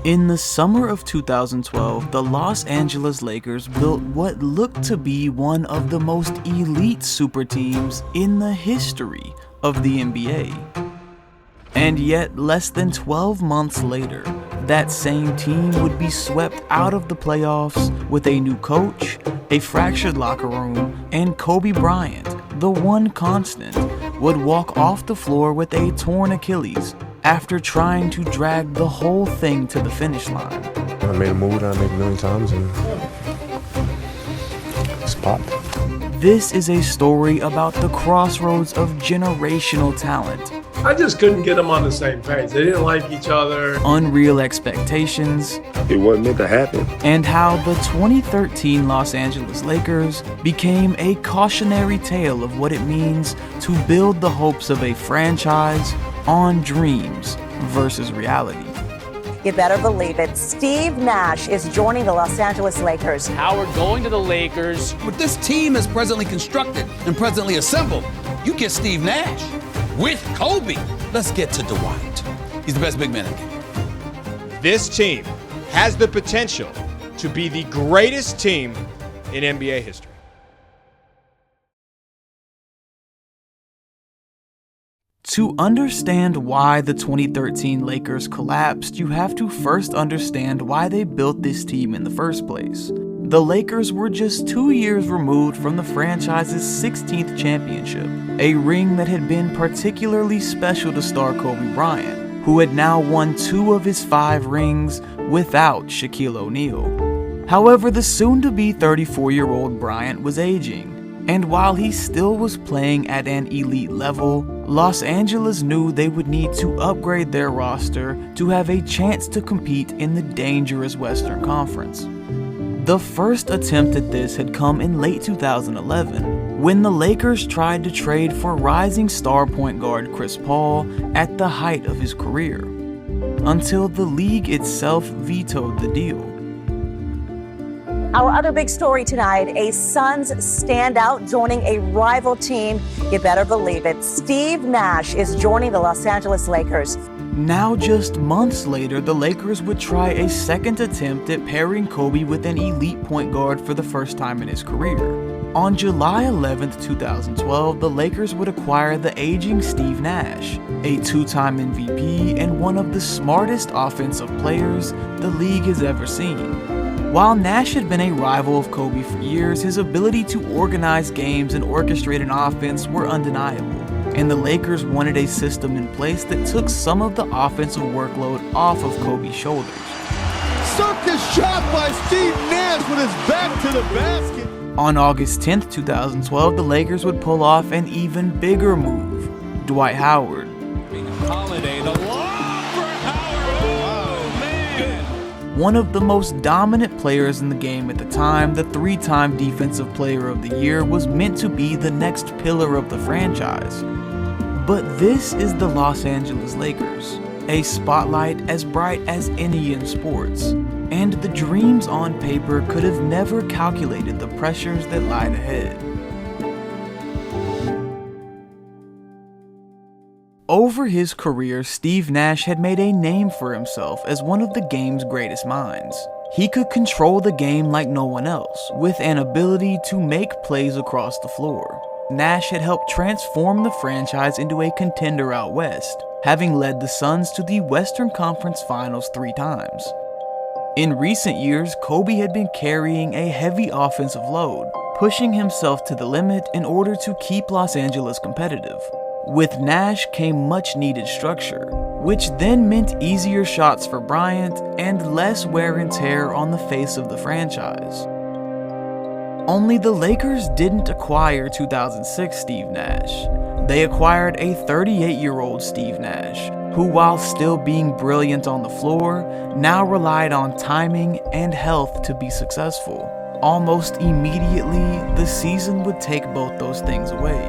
In the summer of 2012, the Los Angeles Lakers built what looked to be one of the most elite super teams in the history of the NBA. And yet, less than 12 months later, that same team would be swept out of the playoffs with a new coach, a fractured locker room, and Kobe Bryant, the one constant, would walk off the floor with a torn Achilles after trying to drag the whole thing to the finish line. I made a move that I made a million times and it's popped. This is a story about the crossroads of generational talent. I just couldn't get them on the same page. They didn't like each other. Unreal expectations. It wasn't meant to happen. And how the 2013 Los Angeles Lakers became a cautionary tale of what it means to build the hopes of a franchise on dreams versus reality. You better believe it. Steve Nash is joining the Los Angeles Lakers. Howard going to the Lakers. With this team is presently constructed and presently assembled, you get Steve Nash with Kobe. Let's get to Dwight. He's the best big man in the game. This team has the potential to be the greatest team in NBA history. To understand why the 2013 Lakers collapsed, you have to first understand why they built this team in the first place. The Lakers were just 2 years removed from the franchise's 16th championship, a ring that had been particularly special to star Kobe Bryant, who had now won 2 of his 5 rings without Shaquille O'Neal. However, the soon-to-be 34-year-old Bryant was aging, and while he still was playing at an elite level, Los Angeles knew they would need to upgrade their roster to have a chance to compete in the dangerous Western Conference. The first attempt at this had come in late 2011, when the Lakers tried to trade for rising star point guard Chris Paul at the height of his career, until the league itself vetoed the deal. Our other big story tonight, a Suns standout joining a rival team. You better believe it. Steve Nash is joining the Los Angeles Lakers. Now just months later, the Lakers would try a second attempt at pairing Kobe with an elite point guard for the first time in his career. On July 11, 2012, the Lakers would acquire the aging Steve Nash, a 2-time MVP and one of the smartest offensive players the league has ever seen. While Nash had been a rival of Kobe for years, his ability to organize games and orchestrate an offense were undeniable, and the Lakers wanted a system in place that took some of the offensive workload off of Kobe's shoulders. Circus shot by Steve Nash with his back to the basket. On August 10, 2012, the Lakers would pull off an even bigger move: Dwight Howard. Holiday, the lob for Howard. Oh, man. One of the most dominant players in the game at the time, the 3-time Defensive Player of the Year was meant to be the next pillar of the franchise. But this is the Los Angeles Lakers, a spotlight as bright as any in sports, and the dreams on paper could have never calculated the pressures that lied ahead. Over his career, Steve Nash had made a name for himself as one of the game's greatest minds. He could control the game like no one else, with an ability to make plays across the floor. Nash had helped transform the franchise into a contender out west, having led the Suns to the Western Conference Finals 3 times. In recent years, Kobe had been carrying a heavy offensive load, pushing himself to the limit in order to keep Los Angeles competitive. With Nash came much needed structure, which then meant easier shots for Bryant and less wear and tear on the face of the franchise. Only the Lakers didn't acquire 2006 Steve Nash. They acquired a 38-year-old Steve Nash, who, while still being brilliant on the floor, now relied on timing and health to be successful. Almost immediately, the season would take both those things away.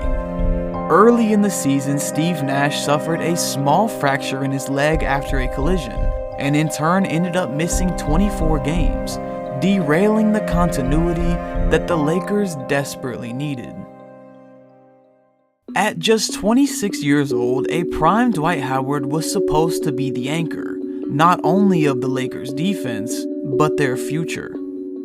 Early in the season, Steve Nash suffered a small fracture in his leg after a collision, and in turn ended up missing 24 games, derailing the continuity that the Lakers desperately needed. At just 26 years old, a prime Dwight Howard was supposed to be the anchor, not only of the Lakers' defense, but their future.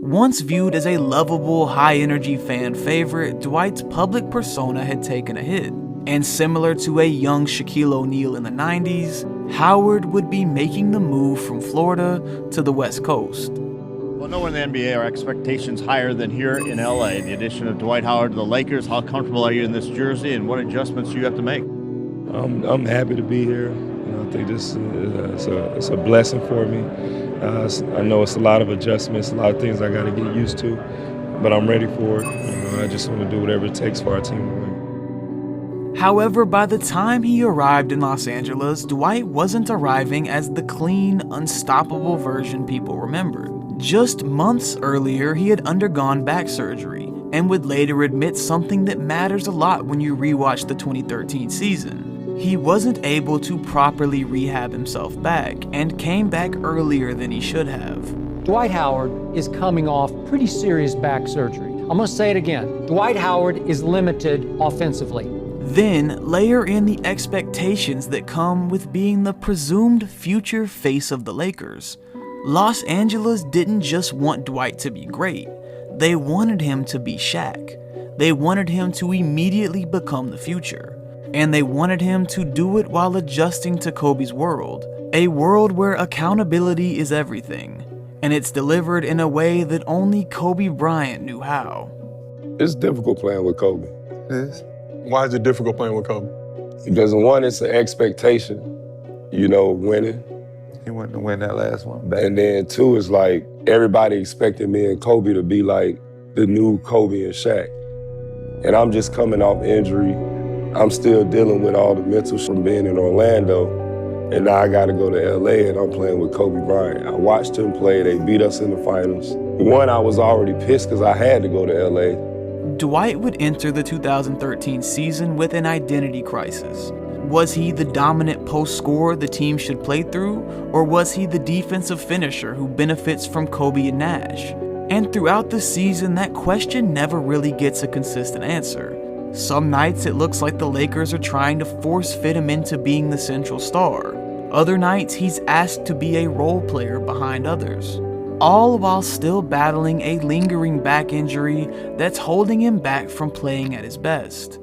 Once viewed as a lovable, high-energy fan favorite, Dwight's public persona had taken a hit. And similar to a young Shaquille O'Neal in the 90s, Howard would be making the move from Florida to the West Coast. Well, nowhere in the NBA are expectations higher than here in LA. The addition of Dwight Howard to the Lakers, how comfortable are you in this jersey, and what adjustments do you have to make? I'm happy to be here. I think this it's a blessing for me. I know it's a lot of adjustments, a lot of things I got to get used to, but I'm ready for it. I just want to do whatever it takes for our team to win. However, by the time he arrived in Los Angeles, Dwight wasn't arriving as the clean, unstoppable version people remembered. Just months earlier, he had undergone back surgery and would later admit something that matters a lot when you rewatch the 2013 season. He wasn't able to properly rehab himself back and came back earlier than he should have. Dwight Howard is coming off pretty serious back surgery. I'm going to say it again. Dwight Howard is limited offensively. Then layer in the expectations that come with being the presumed future face of the Lakers. Los Angeles didn't just want Dwight to be great. They wanted him to be Shaq. They wanted him to immediately become the future. And they wanted him to do it while adjusting to Kobe's world, a world where accountability is everything, and it's delivered in a way that only Kobe Bryant knew how. It's difficult playing with Kobe. It is? Why is it difficult playing with Kobe? Because one, it's an expectation, winning. He wanted to win that last one. And then two, is like everybody expected me and Kobe to be like the new Kobe and Shaq. And I'm just coming off injury. I'm still dealing with all the mental from being in Orlando, and now I gotta go to LA and I'm playing with Kobe Bryant. I watched him play, they beat us in the finals. One, I was already pissed because I had to go to LA. Dwight would enter the 2013 season with an identity crisis. Was he the dominant post scorer the team should play through, or was he the defensive finisher who benefits from Kobe and Nash? And throughout the season, that question never really gets a consistent answer. Some nights it looks like the Lakers are trying to force fit him into being the central star. Other nights he's asked to be a role player behind others. All while still battling a lingering back injury that's holding him back from playing at his best.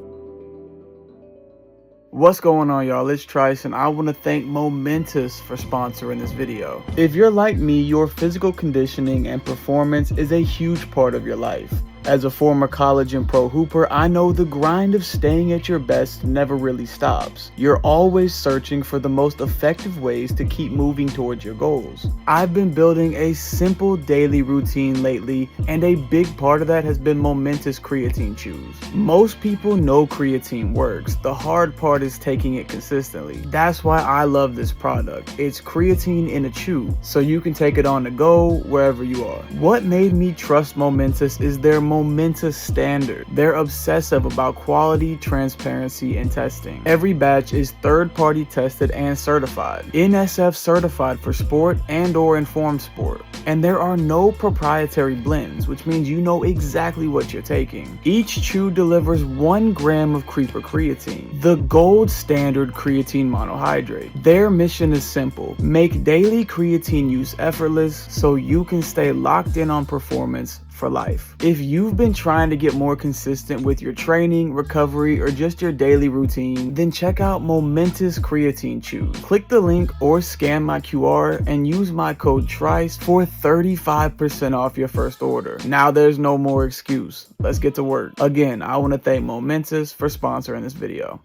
What's going on, y'all? It's Trice, and I want to thank Momentous for sponsoring this video. If you're like me, your physical conditioning and performance is a huge part of your life. As a former college and pro hooper, I know the grind of staying at your best never really stops. You're always searching for the most effective ways to keep moving towards your goals. I've been building a simple daily routine lately, and a big part of that has been Momentous Creatine Chews. Most people know creatine works. The hard part is taking it consistently. That's why I love this product. It's creatine in a chew, so you can take it on the go wherever you are. What made me trust Momentous is their Momentous standard. They're obsessive about quality, transparency, and testing. Every batch is third-party tested and certified. NSF certified for sport and/or informed sport. And there are no proprietary blends, which means you know exactly what you're taking. Each chew delivers 1 gram of Creeper creatine, the gold standard creatine monohydrate. Their mission is simple: make daily creatine use effortless so you can stay locked in on performance for life. If you've been trying to get more consistent with your training, recovery, or just your daily routine, then check out Momentous Creatine Chews. Click the link or scan my QR and use my code TRICE for 35% off your first order. Now there's no more excuse. Let's get to work. Again, I want to thank Momentous for sponsoring this video.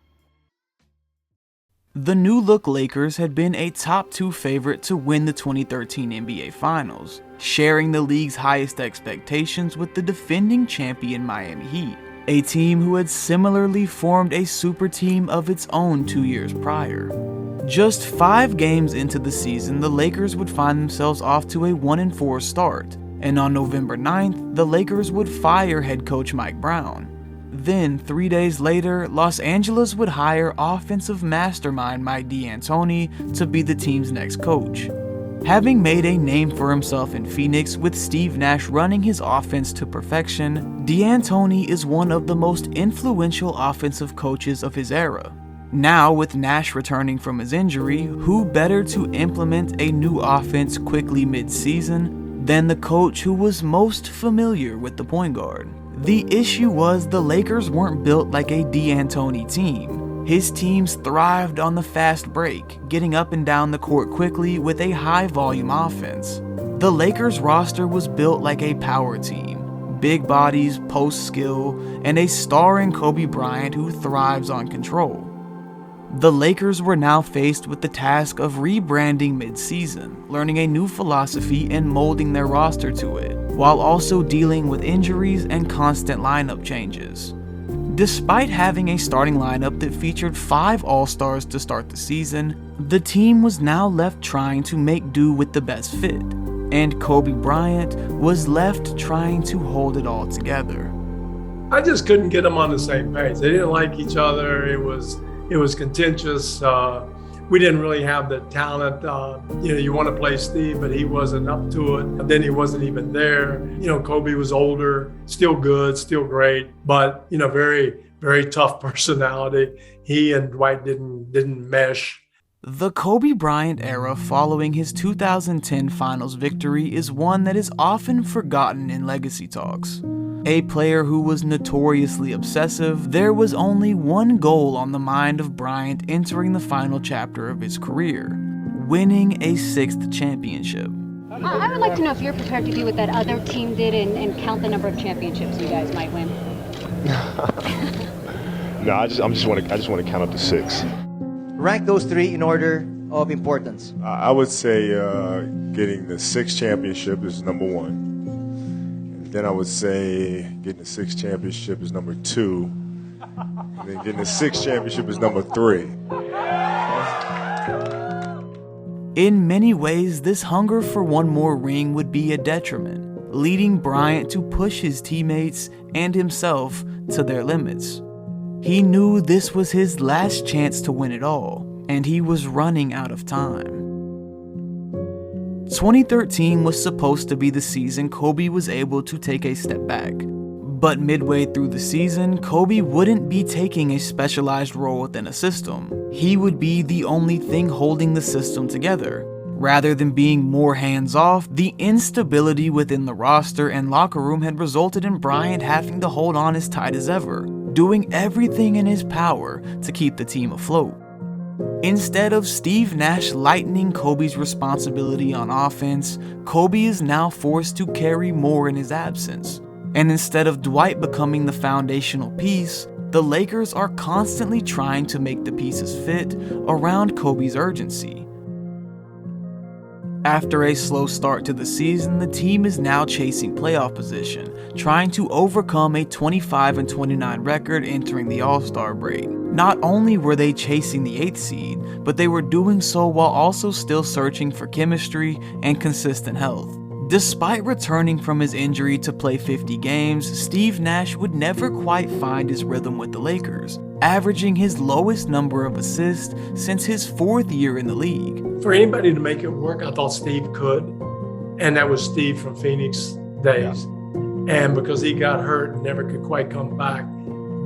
The new look Lakers had been a top 2 favorite to win the 2013 NBA Finals, sharing the league's highest expectations with the defending champion Miami Heat, a team who had similarly formed a super team of its own 2 years prior. Just 5 games into the season, the Lakers would find themselves off to a 1-4 start, and on November 9th, the Lakers would fire head coach Mike Brown. Then, 3 days later, Los Angeles would hire offensive mastermind Mike D'Antoni to be the team's next coach. Having made a name for himself in Phoenix with Steve Nash running his offense to perfection, D'Antoni is one of the most influential offensive coaches of his era. Now, with Nash returning from his injury, who better to implement a new offense quickly mid-season than the coach who was most familiar with the point guard? The issue was the Lakers weren't built like a D'Antoni team. His teams thrived on the fast break, getting up and down the court quickly with a high-volume offense. The Lakers roster was built like a power team. Big bodies, post skill, and a star in Kobe Bryant who thrives on control. The Lakers were now faced with the task of rebranding mid-season, learning a new philosophy and molding their roster to it, while also dealing with injuries and constant lineup changes. Despite having a starting lineup that featured 5 All-Stars to start the season, the team was now left trying to make do with the best fit, and Kobe Bryant was left trying to hold it all together. I just couldn't get them on the same page. They didn't like each other. It was contentious. We didn't really have the talent. You want to play Steve, but he wasn't up to it. And then he wasn't even there. Kobe was older, still good, still great, but very, very tough personality. He and Dwight didn't mesh. The Kobe Bryant era following his 2010 Finals victory is one that is often forgotten in legacy talks. A player who was notoriously obsessive, there was only one goal on the mind of Bryant entering the final chapter of his career: winning a 6th championship. I would like to know if you're prepared to do what that other team did and count the number of championships you guys might win. No, I just want to count up to 6. Rank those 3 in order of importance. I would say getting the 6th championship is number 1. And then I would say getting the 6th championship is number 2. And then getting the 6th championship is number 3. In many ways, this hunger for one more ring would be a detriment, leading Bryant to push his teammates and himself to their limits. He knew this was his last chance to win it all, and he was running out of time. 2013 was supposed to be the season Kobe was able to take a step back. But midway through the season, Kobe wouldn't be taking a specialized role within a system. He would be the only thing holding the system together. Rather than being more hands-off, the instability within the roster and locker room had resulted in Bryant having to hold on as tight as ever, doing everything in his power to keep the team afloat. Instead of Steve Nash lightening Kobe's responsibility on offense, Kobe is now forced to carry more in his absence. And instead of Dwight becoming the foundational piece, the Lakers are constantly trying to make the pieces fit around Kobe's urgency. After a slow start to the season, the team is now chasing playoff position, trying to overcome a 25-29 record entering the All-Star break. Not only were they chasing the 8th seed, but they were doing so while also still searching for chemistry and consistent health. Despite returning from his injury to play 50 games, Steve Nash would never quite find his rhythm with the Lakers, averaging his lowest number of assists since his 4th year in the league. For anybody to make it work, I thought Steve could, and that was Steve from Phoenix days. And because he got hurt and never could quite come back,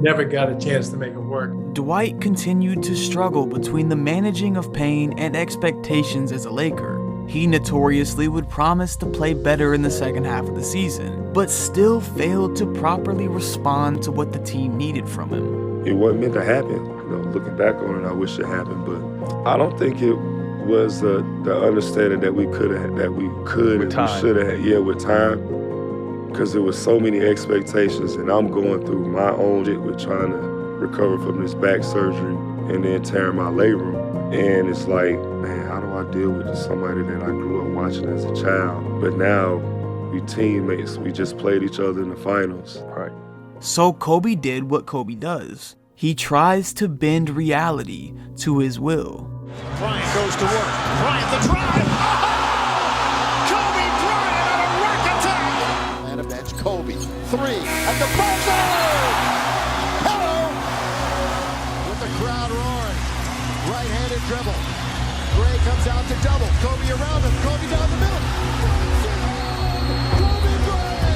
never got a chance to make it work. Dwight continued to struggle between the managing of pain and expectations as a Laker. He notoriously would promise to play better in the second half of the season, but still failed to properly respond to what the team needed from him. It wasn't meant to happen. Looking back on it, I wish it happened, but I don't think it was the understanding that we could and we should have had, with time, because there was so many expectations, and I'm going through my own shit with trying to recover from this back surgery and then tearing my labrum. And it's like, man, how do I deal with somebody that I grew up watching as a child? But now we teammates. We just played each other in the finals. Right. So Kobe did what Kobe does. He tries to bend reality to his will. Bryant goes to work. Bryant the drive. Kobe Bryant on a rack attack. And a bench. Kobe 3 at the buzzer. Hello. With the crowd roaring. Right-handed dribble. Gray comes out to double. Kobe around him. Kobe down the middle. Kobe Bryant.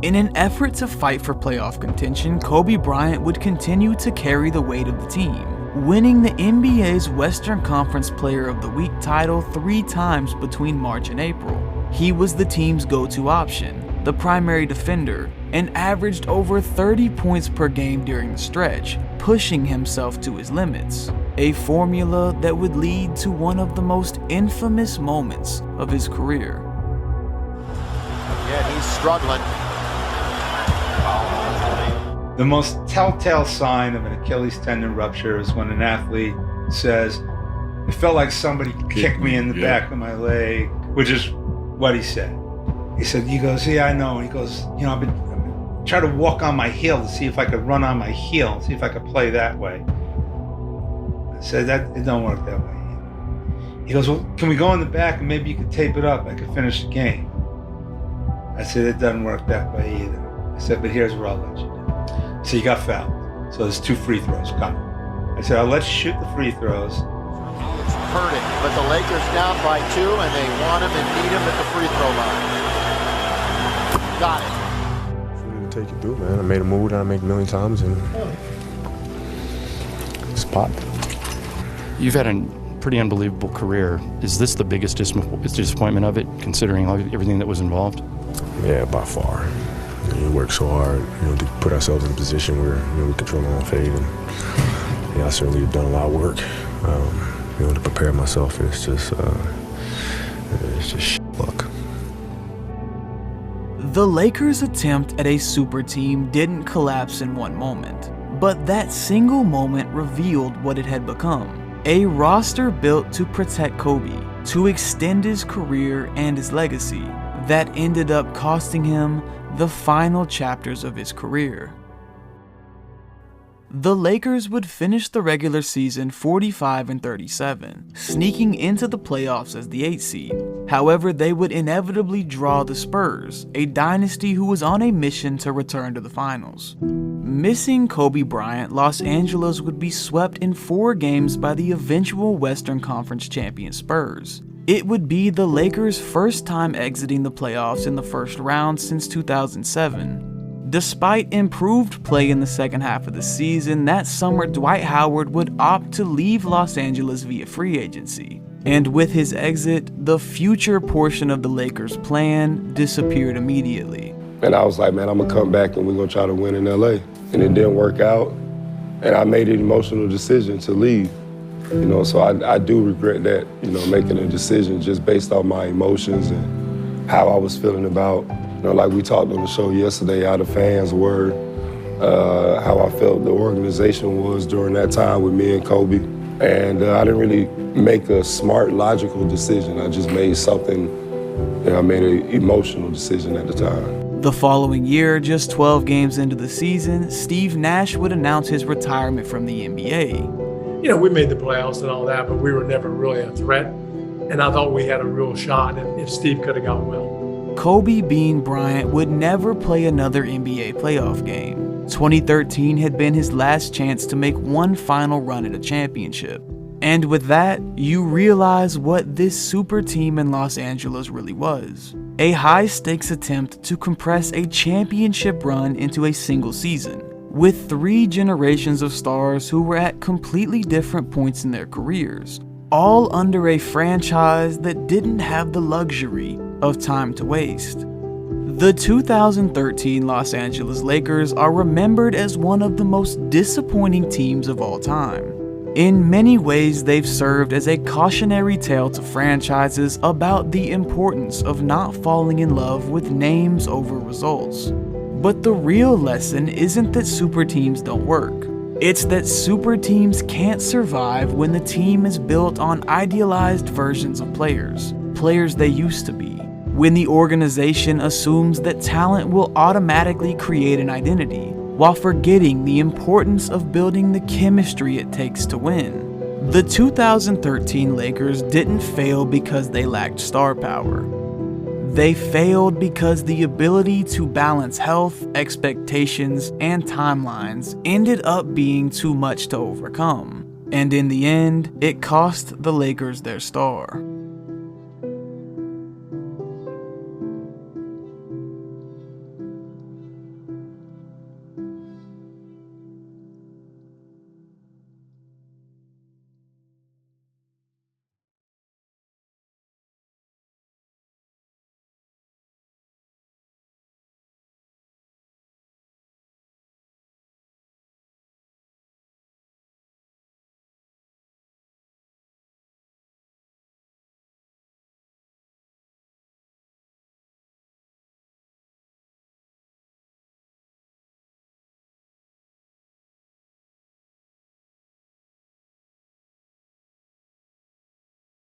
In an effort to fight for playoff contention, Kobe Bryant would continue to carry the weight of the team, winning the NBA's Western Conference Player of the Week title 3 times between March and April. He was the team's go-to option, the primary defender, and averaged over 30 points per game during the stretch, pushing himself to his limits, a formula that would lead to one of the most infamous moments of his career. Yeah, he's struggling. The most telltale sign of an Achilles tendon rupture is when an athlete says, "It felt like somebody kicked me in the back of my leg," which is what he said. He goes, "Yeah, I know." He goes, I've been trying to walk on my heel to see if I could run on my heel, see if I could play that way." I said, "That it don't work that way." He goes, "Well, can we go in the back and maybe you could tape it up? I could finish the game." I said, "It doesn't work that way either." I said, "But here's what I'll let you do." So you got fouled. So there's 2 free throws coming. I said, "I'll let you shoot the free throws." Howard's hurting, but the Lakers down by 2, and they want him and need him at the free throw line. Got it. Take it through, man. I made a move that I make a million times, and it's popped. You've had a pretty unbelievable career. Is this the biggest disappointment of it, considering everything that was involved? Yeah, by far. We worked so hard, to put ourselves in a position where we control our own fate, and I certainly have done a lot of work, to prepare myself. It's just luck. The Lakers' attempt at a super team didn't collapse in one moment, but that single moment revealed what it had become. A roster built to protect Kobe, to extend his career and his legacy, that ended up costing him the final chapters of his career. The Lakers would finish the regular season 45-37, sneaking into the playoffs as the 8th seed. However, they would inevitably draw the Spurs, a dynasty who was on a mission to return to the finals. Missing Kobe Bryant, Los Angeles would be swept in 4 games by the eventual Western Conference champion Spurs. It would be the Lakers' first time exiting the playoffs in the first round since 2007. Despite improved play in the second half of the season, that summer Dwight Howard would opt to leave Los Angeles via free agency. And with his exit, the future portion of the Lakers' plan disappeared immediately. And I was like, man, I'm gonna come back and we're gonna try to win in LA. And it didn't work out. And I made an emotional decision to leave. So I do regret that, making a decision just based off my emotions and how I was feeling about, like we talked on the show yesterday, how the fans were, how I felt the organization was during that time with me and Kobe. And I didn't really make a smart, logical decision. I just made something, I made an emotional decision at the time. The following year, just 12 games into the season, Steve Nash would announce his retirement from the NBA. We made the playoffs and all that, but we were never really a threat. And I thought we had a real shot if Steve could have got well. Kobe Bean Bryant would never play another NBA playoff game. 2013 had been his last chance to make one final run at a championship. And with that, you realize what this super team in Los Angeles really was. A high-stakes attempt to compress a championship run into a single season, with 3 generations of stars who were at completely different points in their careers, all under a franchise that didn't have the luxury of time to waste. The 2013 Los Angeles Lakers are remembered as one of the most disappointing teams of all time. In many ways, they've served as a cautionary tale to franchises about the importance of not falling in love with names over results. But the real lesson isn't that super teams don't work. It's that super teams can't survive when the team is built on idealized versions of players they used to be. When the organization assumes that talent will automatically create an identity, while forgetting the importance of building the chemistry it takes to win. The 2013 Lakers didn't fail because they lacked star power. They failed because the ability to balance health, expectations, and timelines ended up being too much to overcome. And in the end, it cost the Lakers their star.